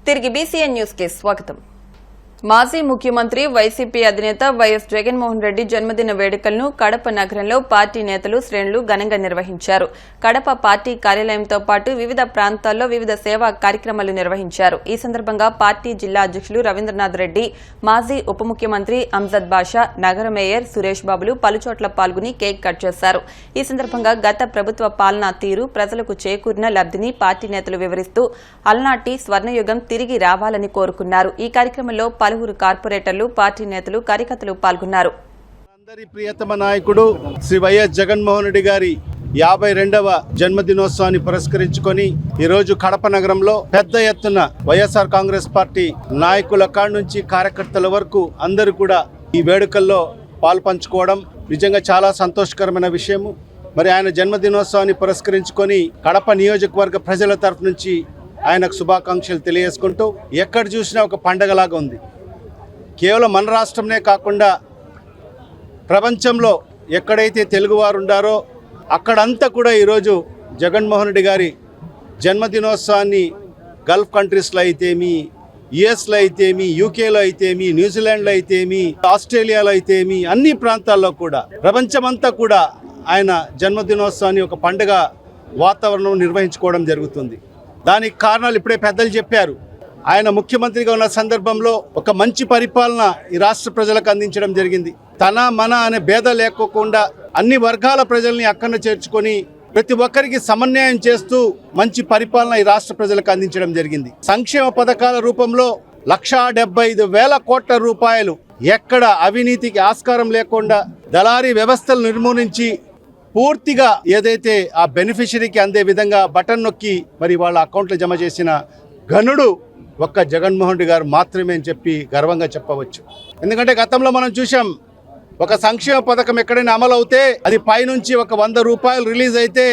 తిరిగి BCN news కి స్వాగతం. మాజీ ముఖ్యమంత్రి వైసీపీ అధినేత వైఎస్ జగన్మోహన్ రెడ్డి జన్మదిన వేడుకలను కడప నగరంలో పార్టీ నేతలు శ్రేణులు ఘనంగా నిర్వహించారు. కడప పార్టీ కార్యాలయంతో పాటు వివిధ ప్రాంతాల్లో వివిధ సేవా కార్యక్రమాలు నిర్వహించారు. ఈ సందర్భంగా పార్టీ జిల్లా అధ్యక్షులు రవీంద్రనాథ్ రెడ్డి, మాజీ ఉప ముఖ్యమంత్రి అంజద్ బాషా, నగర మేయర్ సురేష్ బాబులు పలుచోట్ల పాల్గొని కేక్ కట్ చేశారు. ఈ సందర్భంగా గత ప్రభుత్వ పాలనా తీరు, ప్రజలకు చేకూరిన లబ్ధిని పార్టీ నేతలు వివరిస్తూ అలనాటి స్వర్ణయుగం తిరిగి రావాలని కోరుకున్నారు. ఈ కార్యక్రమంలో పలువురు కార్పొరేటర్లు, పార్టీ నేతలు, కార్యకర్తలు పాల్గొన్నారు. అందరి ప్రియతమ నాయకుడు శ్రీ వైఎస్ జగన్మోహన్ రెడ్డి గారి 52వ జన్మదినోత్సవాన్ని పురస్కరించుకొని ఈరోజు కడప నగరంలో పెద్ద ఎత్తున వైఎస్ఆర్ కాంగ్రెస్ పార్టీ నాయకుల కాడి నుంచి కార్యకర్తల వరకు అందరూ కూడా ఈ వేడుకల్లో పాల్పంచుకోవడం నిజంగా చాలా సంతోషకరమైన విషయము. మరి ఆయన జన్మదినోత్సవాన్ని పురస్కరించుకొని కడప నియోజకవర్గ ప్రజల తరఫు నుంచి ఆయనకు శుభాకాంక్షలు తెలియజేసుకుంటూ ఎక్కడ చూసినా ఒక పండగలాగా ఉంది. కేవలం మన రాష్ట్రంనే కాకుండా ప్రపంచంలో ఎక్కడైతే తెలుగువారు ఉండారో అక్కడంతా కూడా ఈరోజు జగన్మోహన్ రెడ్డి గారి జన్మదినోత్సవాన్ని గల్ఫ్ కంట్రీస్లో అయితేమి, యుఎస్లో అయితేమి, యూకేలో అయితేమి, న్యూజిలాండ్లో అయితేమి, ఆస్ట్రేలియాలో అయితేమి, అన్ని ప్రాంతాల్లో కూడా ప్రపంచమంతా కూడా ఆయన జన్మదినోత్సవాన్ని ఒక పండుగ వాతావరణం నిర్వహించుకోవడం జరుగుతుంది. దానికి కారణాలు ఇప్పుడే పెద్దలు చెప్పారు. ఆయన ముఖ్యమంత్రిగా ఉన్న సందర్భంలో ఒక మంచి పరిపాలన ఈ రాష్ట్ర ప్రజలకు అందించడం జరిగింది. తన మన అనే భేద లేకోకుండా అన్ని వర్గాల ప్రజల్ని అక్కన చేర్చుకొని ప్రతి ఒక్కరికి సమన్వయం చేస్తూ మంచి పరిపాలన ఈ రాష్ట్ర ప్రజలకు అందించడం జరిగింది. సంక్షేమ పథకాల రూపంలో 1,75,000 కోట్ల రూపాయలు ఎక్కడ అవినీతికి ఆస్కారం లేకుండా దళారీ వ్యవస్థలు నిర్మూలించి పూర్తిగా ఏదైతే ఆ బెనిఫిషరీకి అందే విధంగా బటన్ నొక్కి మరి వాళ్ళ అకౌంట్లో జమ చేసిన ఘనుడు ఒక్క జగన్మోహన్ రెడ్డి గారు మాత్రమే అని చెప్పి గర్వంగా చెప్పవచ్చు. ఎందుకంటే గతంలో మనం చూసాం, ఒక సంక్షేమ పథకం ఎక్కడైనా అమలు అవుతే అది పైనుంచి ఒక 100 రూపాయలు రిలీజ్ అయితే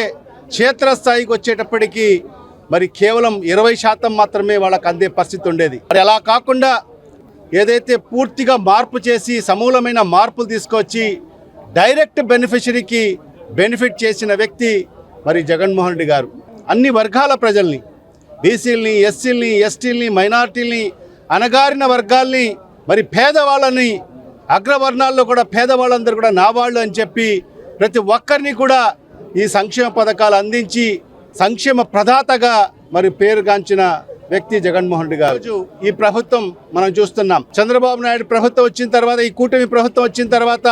క్షేత్రస్థాయికి వచ్చేటప్పటికి మరి కేవలం 20% మాత్రమే వాళ్ళకి అందే పరిస్థితి ఉండేది. మరి అలా కాకుండా ఏదైతే పూర్తిగా మార్పు చేసి సమూలమైన మార్పులు తీసుకొచ్చి డైరెక్ట్ బెనిఫిషరీకి బెనిఫిట్ చేసిన వ్యక్తి మరి జగన్మోహన్ రెడ్డి గారు. అన్ని వర్గాల ప్రజల్ని, బీసీలని, ఎస్సీలని, ఎస్టీలని, మైనార్టీలని, అణగారిన వర్గాల్ని, మరి పేదవాళ్ళని, అగ్రవర్ణాల్లో కూడా పేదవాళ్ళందరూ కూడా నా వాళ్ళు అని చెప్పి ప్రతి ఒక్కరిని కూడా ఈ సంక్షేమ పథకాలు అందించి సంక్షేమ ప్రదాతగా మరి పేరుగాంచిన వ్యక్తి జగన్మోహన్ రెడ్డి గారు. ఈ ప్రభుత్వం మనం చూస్తున్నాం, చంద్రబాబు నాయుడు ప్రభుత్వం వచ్చిన తర్వాత, ఈ కూటమి ప్రభుత్వం వచ్చిన తర్వాత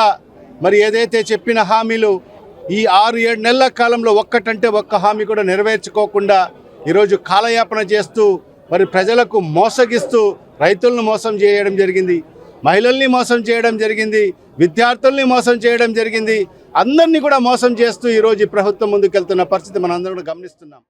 మరి ఏదైతే చెప్పిన హామీలు ఈ 6-7 నెలల కాలంలో ఒక్కటంటే ఒక్క హామీ కూడా నెరవేర్చుకోకుండా ఈరోజు కాలయాపన చేస్తూ మరి ప్రజలకు మోసగిస్తూ రైతులను మోసం చేయడం జరిగింది, మహిళల్ని మోసం చేయడం జరిగింది, విద్యార్థుల్ని మోసం చేయడం జరిగింది. అందరినీ కూడా మోసం చేస్తూ ఈరోజు ఈ ప్రభుత్వం ముందుకెళ్తున్న పరిస్థితి మనం అందరం కూడా గమనిస్తున్నాం.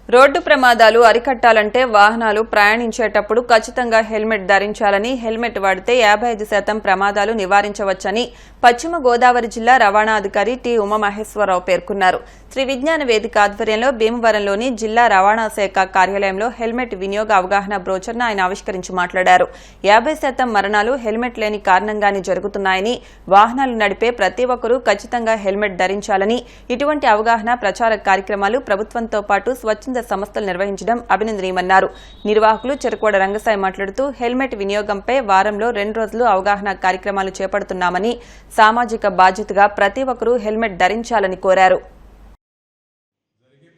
రోడ్డు ప్రమాదాలు అరికట్టాలంటే వాహనాలు ప్రయాణించేటప్పుడు ఖచ్చితంగా హెల్మెట్ ధరించాలని, హెల్మెట్ వాడితే 55% ప్రమాదాలు నివారించవచ్చని పశ్చిమ గోదావరి జిల్లా రవాణా అధికారి టి ఉమామహేశ్వరరావు పేర్కొన్నారు. శ్రీ విజ్ఞాన వేదిక ఆధ్వర్యంలో భీమవరంలోని జిల్లా రవాణా శాఖ కార్యాలయంలో హెల్మెట్ వినియోగ అవగాహన బ్రోచర్ను ఆయన ఆవిష్కరించి మాట్లాడారు. 50% మరణాలు హెల్మెట్ లేని కారణంగానే జరుగుతున్నాయని, వాహనాలు నడిపే ప్రతి ఒక్కరూ ఖచ్చితంగా హెల్మెట్ ధరించాలని, ఇటువంటి అవగాహన ప్రచార కార్యక్రమాలు ప్రభుత్వంతో పాటు స్వచ్ఛంద సంస్థలు నిర్వహించడం అభినందనీయమన్నారు. నిర్వాహకులు చెరుకోడ రంగసాయి మాట్లాడుతూ హెల్మెట్ వినియోగంపై వారంలో 2 రోజులు అవగాహన కార్యక్రమాలు చేపడుతున్నామని, సామాజిక బాధ్యతగా ప్రతి ఒక్కరూ హెల్మెట్ ధరించాలని కోరారు.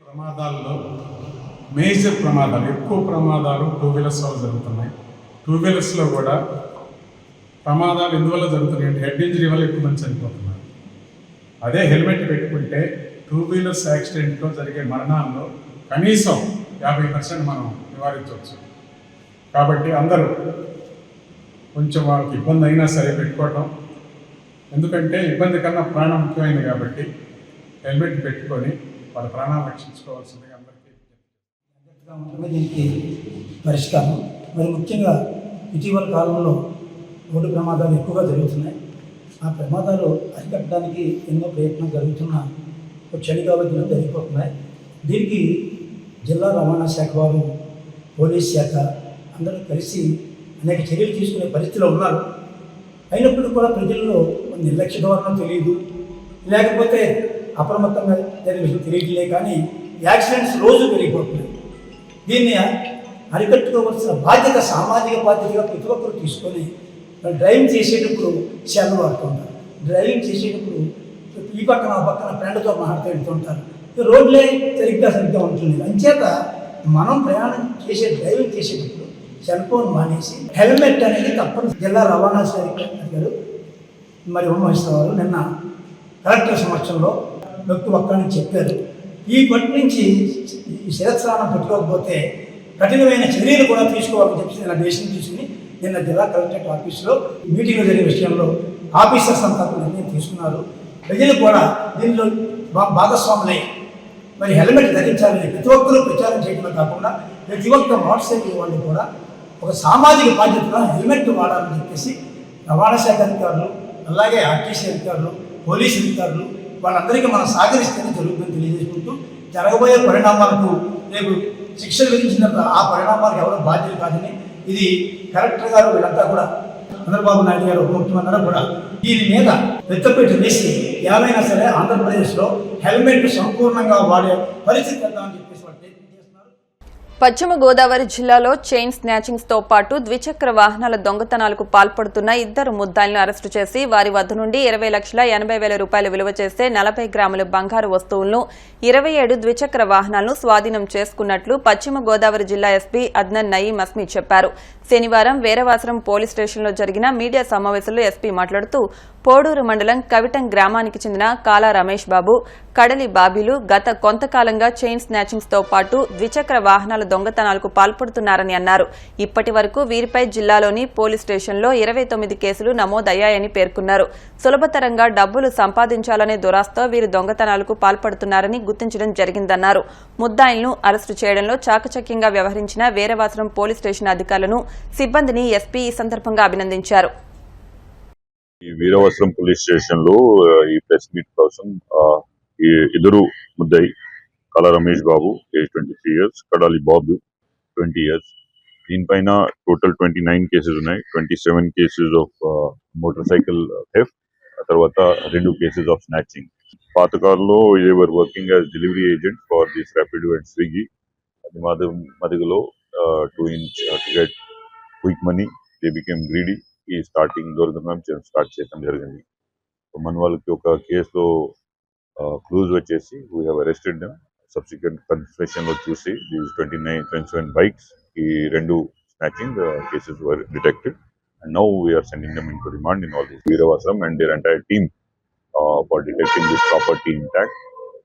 ప్రమాదాల్లో మేజర్ ప్రమాదాలు, ఎక్కువ ప్రమాదాలు 2 వీలర్స్ వల్ల జరుగుతున్నాయి. 2 వీలర్స్లో కూడా ప్రమాదాలు ఎందువల్ల జరుగుతున్నాయి అంటే హెడ్ ఇంజరీ వల్ల ఎక్కువ మంది చనిపోతున్నారు. అదే హెల్మెట్ పెట్టుకుంటే 2 వీలర్స్ యాక్సిడెంట్లో జరిగే మరణాల్లో కనీసం 50% మనం నివారించవచ్చు. కాబట్టి అందరూ కొంచెం వాళ్ళకి ఇబ్బంది అయినా సరే పెట్టుకోవటం, ఎందుకంటే ఇబ్బంది కన్నా ప్రాణం ముఖ్యమైనది కాబట్టి హెల్మెట్ పెట్టుకొని వాళ్ళ ప్రాణాలు రక్షించుకోవాల్సిందిగా అందరికీ దీనికి పరిష్కారం. మరి ముఖ్యంగా ఇటీవల కాలంలో రోడ్డు ప్రమాదాలు ఎక్కువగా జరుగుతున్నాయి. ఆ ప్రమాదాలు అరికట్టడానికి ఎన్నో ప్రయత్నాలు జరుగుతున్నా చలికాలంలో జరిగిపోతున్నాయి. దీనికి జిల్లా రవాణా శాఖ వారు, పోలీస్ శాఖ అందరూ కలిసి అనేక చర్యలు తీసుకునే పరిస్థితిలో ఉన్నారు. అయినప్పటికీ కూడా ప్రజల్లో నిర్లక్ష్య ధోరణి తెలియదు, లేకపోతే అప్రమత్తంగా జరిగే తెలియట్లే, కానీ యాక్సిడెంట్స్ రోజు పెరిగిపోతున్నాయి. దీన్ని అరికట్టుకోవాల్సిన బాధ్యత సామాజిక బాధ్యతగా ప్రతి ఒక్కరు తీసుకొని డ్రైవింగ్ చేసేటప్పుడు సెల్ వాడుతుంటారు, డ్రైవింగ్ చేసేటప్పుడు ఈ పక్కన ఆ పక్కన ఫ్రెండ్తో మాట్లాడుతూ వెళ్తుంటారు, రోడ్లే సరిగ్గా ఉంటుంది. అంచేత మనం ప్రయాణం డ్రైవింగ్ చేసేటప్పుడు సెల్ ఫోన్ మానేసి హెల్మెట్ అనేది తప్పని జిల్లా రవాణా శాఖ గారు మరి ఉమ్మేస్తారు నిన్న కలెక్టర్ సమక్షంలో వ్యక్తి ఒక్కడిని చెప్పారు. ఈ పట్టి నుంచి ఈ శిరస్నానం పెట్టుకోకపోతే కఠినమైన చర్యలు కూడా తీసుకోవాలని చెప్పి నిన్న డెసిషన్ తీసుకుని నిన్న జిల్లా కలెక్టరేట్ ఆఫీసులో మీటింగ్లో జరిగిన విషయంలో ఆఫీసర్స్ అంతా నిర్ణయం తీసుకున్నారు. ప్రజలు కూడా దీనిలో భాగస్వాములై మరి హెల్మెట్ ధరించాలని ప్రతి ఒక్కరూ ప్రచారం చేయడమే కాకుండా ప్రతి ఒక్క మోటార్ సైకిల్ వాళ్ళు కూడా ఒక సామాజిక బాధ్యతగా హెల్మెట్ వాడాలని చెప్పేసి రవాణా శాఖ అధికారులు, అలాగే ఆర్టీసీ అధికారులు, పోలీసు అధికారులు వాళ్ళందరికీ మనం సహకరిస్తేనే జరుగుతుందని తెలియజేసుకుంటూ జరగబోయే పరిణామాలకు రేపు శిక్షలు విధించిన ఆ పరిణామాలకు ఎవరో బాధ్యత కాదని ఇది కలెక్టర్ గారు వీళ్ళంతా కూడా చంద్రబాబు నాయుడు గారు ముఖ్యమంత్రి కూడా దీని మీద పెద్దపీట వేసి ఏమైనా సరే ఆంధ్రప్రదేశ్లో హెల్మెట్ సంపూర్ణంగా వాడే పరిస్థితి వద్దామని చెప్పేసి వాళ్ళు ప్రయత్నం చేస్తున్నారు. పశ్చిమ గోదావరి జిల్లాలో చైన్ స్నాచింగ్స్ తో పాటు ద్విచక్ర వాహనాల దొంగతనాలకు పాల్పడుతున్న 2 ముద్దాయిలను అరెస్టు చేసి వారి వద్ద నుండి 20,80,000 రూపాయలు విలువ చేసే 40 గ్రాముల బంగారు వస్తువులను 27 ద్విచక్ర వాహనాలను స్వాధీనం చేసుకున్నట్లు పశ్చిమ గోదావరి జిల్లా ఎస్పీ అద్నన్ నయీం అస్మి చెప్పారు. శనివారం వీరవాసరం పోలీస్ స్టేషన్లో జరిగిన మీడియా సమావేశంలో ఎస్పీ మాట్లాడుతూ పోడూరు మండలం కవిటం గ్రామానికి చెందిన కాలా రమేష్ బాబు, కడలి బాబీలు గత కొంతకాలంగా చైన్ స్నాచింగ్స్ తో పాటు ద్విచక్ర వాహనాల దొంగతనాలకు పాల్పడుతున్నారని అన్నారు. ఇప్పటి వరకు వీరిపై జిల్లాలోని పోలీస్ స్టేషన్లో 29 కేసులు నమోదయ్యాయని పేర్కొన్నారు. సులభతరంగా డబ్బులు సంపాదించాలనే దురాశతో వీరు దొంగతనాలకు పాల్పడుతున్నారని గుర్తించడం జరిగిందన్నారు. ముద్దాయిలను అరెస్టు చేయడంలో చాకచక్యంగా వ్యవహరించిన వీరవాసరం పోలీస్ స్టేషన్ అధికారులను, సిబ్బందిని ఎస్పీ ఈ సందర్భంగా అభినందించారు. ఈ వీరవసరం పోలీస్ స్టేషన్ లో ఈ ప్రెస్ మీట్ కోసం ఈ ఇద్దరు ముద్దాయి కాలా రమేష్ బాబు ఏజ్ 23 years, కడాలి బాబు 20 years. దీనిపైన టోటల్ 29 కేసెస్ ఉన్నాయి. 27 cases of motor cycle theft, తర్వాత 2 కేసెస్ ఆఫ్ స్నాచింగ్. పాతకాలంలో they were working as delivery agent for this Rapido and Swiggy. అది మధ్యలో to get quick money they became greedy. ఈ స్టార్టింగ్ దొరకడం start చేయడం జరిగింది. మన వాళ్ళకి ఒక కేసులో క్లూజ్ వచ్చేసి we have arrested them. Subsequent confession లో చూసి దీస్ 27 బైక్స్, ఈ 2 snatching cases were detected and now we're sending them into remand in all this Veeravasaram and their entire team for detecting this property intact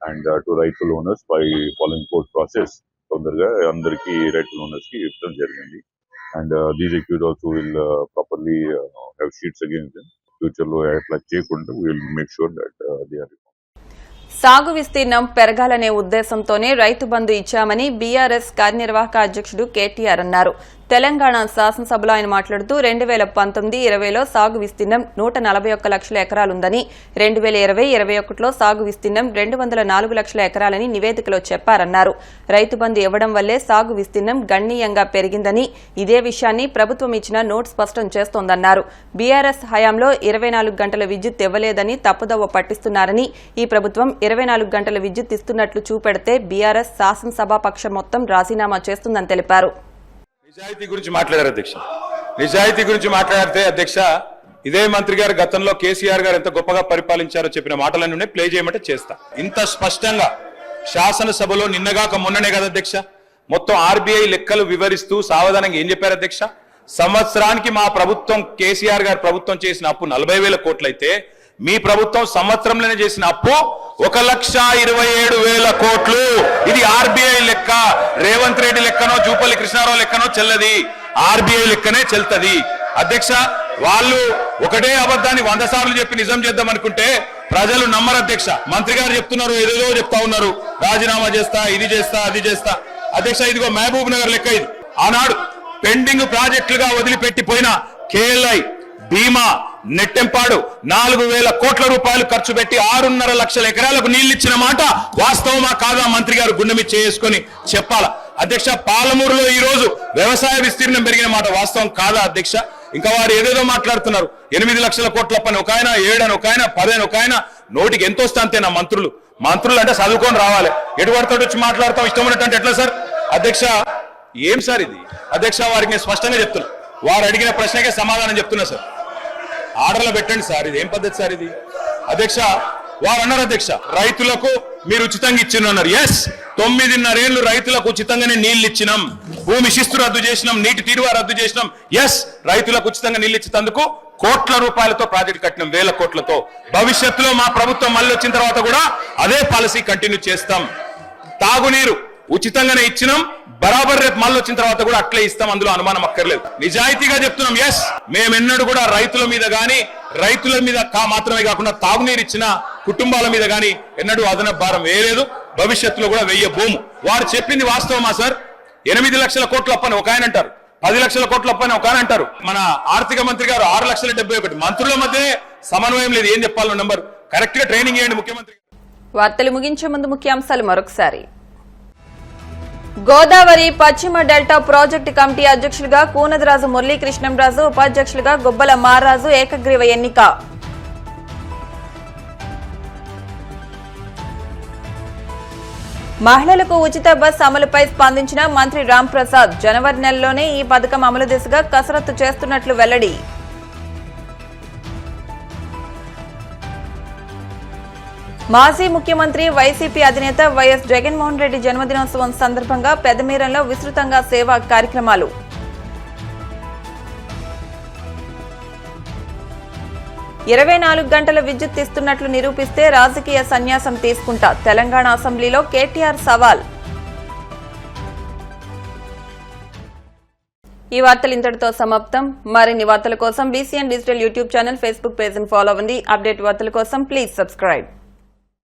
and to rightful owners by following court process. తొందరగా అందరికీ rightful owners కి ఇవ్వడం జరిగింది. And these accused also will properly have sheets against them. Future lo atla cheyakunda we will make sure that they are. సాగు విస్తీర్ణం పెరగాలనే ఉద్దేశంతోనే రైతు బంధు ఇచ్చామని BRS కార్యనిర్వాహక అధ్యక్షుడు కేటీఆర్ అన్నారు. తెలంగాణ శాసనసభలో ఆయన మాట్లాడుతూ 2019-20లో సాగు విస్తీర్ణం 141 లక్షల ఎకరాలుందని, 2020-21లో సాగు విస్తీర్ణం 204 లక్షల ఎకరాలని నివేదికలో చెప్పారన్నారు. రైతు బంధు ఇవ్వడం వల్లే సాగు విస్తీర్ణం గణనీయంగా పెరిగిందని, ఇదే విషయాన్ని ప్రభుత్వం ఇచ్చిన నోట్ స్పష్టం చేస్తోందన్నారు. బీఆర్ఎస్ హయాంలో 24 గంటల విద్యుత్ ఇవ్వలేదని తప్పుదోవ పట్టిస్తున్నారని, ఈ ప్రభుత్వం 24 గంటల విద్యుత్ ఇస్తున్నట్లు చూపెడితే బీఆర్ఎస్ శాసనసభాపక్షం మొత్తం రాజీనామా చేస్తుందని తెలిపారు. నిజాయితీ గురించి మాట్లాడారు అధ్యక్ష. నిజాయితీ గురించి మాట్లాడితే అధ్యక్ష, ఇదే మంత్రి గారు గతంలో కేసీఆర్ గారు ఎంత గొప్పగా పరిపాలించారో చెప్పిన మాటలన్నీ ప్లే చేయమంటే చేస్తా. ఇంత స్పష్టంగా శాసనసభలో నిన్నగాక మొన్ననే కదా అధ్యక్ష మొత్తం ఆర్బీఐ లెక్కలు వివరిస్తూ సావధానంగా ఏం చెప్పారు అధ్యక్ష? సంవత్సరానికి మా ప్రభుత్వం, కేసీఆర్ గారు ప్రభుత్వం చేసిన అప్పు 40,000 కోట్లయితే మీ ప్రభుత్వం సంవత్సరంలోనే చేసిన అప్పు 1,27,000 కోట్లు. ఇది ఆర్బీఐ లెక్క. రేవంత్ రెడ్డి లెక్కనో జూపల్లి కృష్ణారావు లెక్కనో చెల్లది, ఆర్బీఐ లెక్కనే చెల్తది అధ్యక్ష. వాళ్ళు ఒకటే అబద్ధాన్ని 100 సార్లు చెప్పి నిజం చేద్దాం అనుకుంటే ప్రజలు నమ్మరు అధ్యక్ష. మంత్రి గారు చెప్తున్నారు, ఏదేదో చెప్తా ఉన్నారు, రాజీనామా చేస్తా, ఇది చేస్తా, అది చేస్తా. అధ్యక్ష, ఇదిగో మహబూబ్ నగర్ లెక్క ఇది. ఆనాడు పెండింగ్ ప్రాజెక్టులుగా వదిలిపెట్టిపోయిన కేఎల్ఐ, భీమా, నెట్టెంపాడు 4,000 కోట్ల రూపాయలు ఖర్చు పెట్టి 6.5 లక్షల ఎకరాలకు నీళ్లిచ్చిన మాట వాస్తవమా కాదా మంత్రి గారు గుండె మీద చేసుకొని చెప్పాలా అధ్యక్ష? పాలమూరులో ఈ రోజు వ్యవసాయ విస్తీర్ణం పెరిగిన మాట వాస్తవం కాదా అధ్యక్ష? ఇంకా వారు ఏదేదో మాట్లాడుతున్నారు. 8 లక్షల కోట్ల పని ఒక ఆయన, 7 అని ఒక ఆయన, 10 అని ఒక ఆయన. నోటికి ఎంత వస్తే అంతేనా మంత్రులు? మంత్రులు అంటే చదువుకొని రావాలి. ఎటువడతాడు వచ్చి మాట్లాడతాం ఇష్టం ఉన్నట్టు ఎట్లా సార్ అధ్యక్ష? ఏం సార్ ఇది? అధ్యక్ష, వారికి నేను స్పష్టంగా చెప్తున్నా, వారు అడిగిన ప్రశ్నకే సమాధానం చెప్తున్నా సార్. ఆర్డర్లో పెట్టండి సార్, ఇది ఏం పద్ధతి సార్ ఇది? అధ్యక్ష, వారు అన్నారు అధ్యక్ష, రైతులకు మీరు ఉచితంగా ఇచ్చిన్నారు. ఎస్, 9.5 ఏళ్లు రైతులకు ఉచితంగానే నీళ్లు ఇచ్చినాం, భూమి శిస్తు రద్దు చేసినాం, నీటి తీరువా రద్దు చేసినాం. ఎస్, రైతులకు ఉచితంగా నీళ్లు ఇచ్చేందుకు కోట్ల రూపాయలతో ప్రాజెక్ట్ కట్టినాం, 1000 కోట్లతో. భవిష్యత్తులో మా ప్రభుత్వం మళ్ళీ వచ్చిన తర్వాత కూడా అదే పాలసీ కంటిన్యూ చేస్తాం. తాగునీరు ఉచితంగానే ఇచ్చినాం, బరాబర్ రేపు మళ్ళీ వచ్చిన తర్వాత కూడా అట్లే ఇస్తాం, అందులో అనుమానం అక్కర్లేదు. నిజాయితీగా చెప్తున్నాం. ఎస్, మేమెన్నడూ కూడా రైతుల మీద గాని, రైతుల మీద మాత్రమే కాకుండా తాగునీరు ఇచ్చిన కుటుంబాల మీద గాని ఎన్నడూ అదనపు భారం వేయలేదు, భవిష్యత్తులో కూడా వెయ్యబోము. వారు చెప్పింది వాస్తవమా సార్? 8 లక్షల కోట్లు అప్పని ఒక ఆయన అంటారు, 10 లక్షల కోట్లు అప్పని ఒక ఆయన అంటారు. మన ఆర్థిక మంత్రి గారు 6,71,000. మంత్రుల మధ్య సమన్వయం లేదు. ఏం చెప్పాలో నంబర్ కరెక్ట్ గా ట్రైనింగ్ చేయండి ముఖ్యమంత్రి. వార్తలు ముగించే ముందు ముఖ్యాంశాలు మరొకసారి. గోదావరి పశ్చిమ డెల్టా ప్రాజెక్టు కమిటీ అధ్యక్షులుగా కూనదరాజు మురళీకృష్ణంరాజు, ఉపాధ్యక్షులుగా గుబ్బల మారాజు ఏకగ్రీవ ఎన్నిక. మహిళలకు ఉచిత బస్ అమలుపై స్పందించిన మంత్రి రాంప్రసాద్, జనవరి నెలలోనే ఈ పథకం అమలు దిశగా కసరత్తు చేస్తున్నట్లు వెల్లడి. మాజీ ముఖ్యమంత్రి వైసీపీ అధినేత వైఎస్ జగన్మోహన్ రెడ్డి జన్మదినోత్సవం సందర్భంగా పెదమీరంలో విస్తృతంగా సేవా కార్యక్రమాలు. ఇరవై 24 గంటల విద్యుత్ ఇస్తున్నట్లు నిరూపిస్తే రాజకీయ సన్యాసం తీసుకుంటా, తెలంగాణ అసెంబ్లీలో కేటీఆర్ సవాల్. ఈ వార్తలు ఇంతటితో సమాప్తం. మరిన్ని వార్తల కోసం BCN digital YouTube channel, Facebook page ని ఫాలో అవ్వండి. అప్డేట్ వార్తల కోసం ప్లీజ్ సబ్స్క్రైబ్.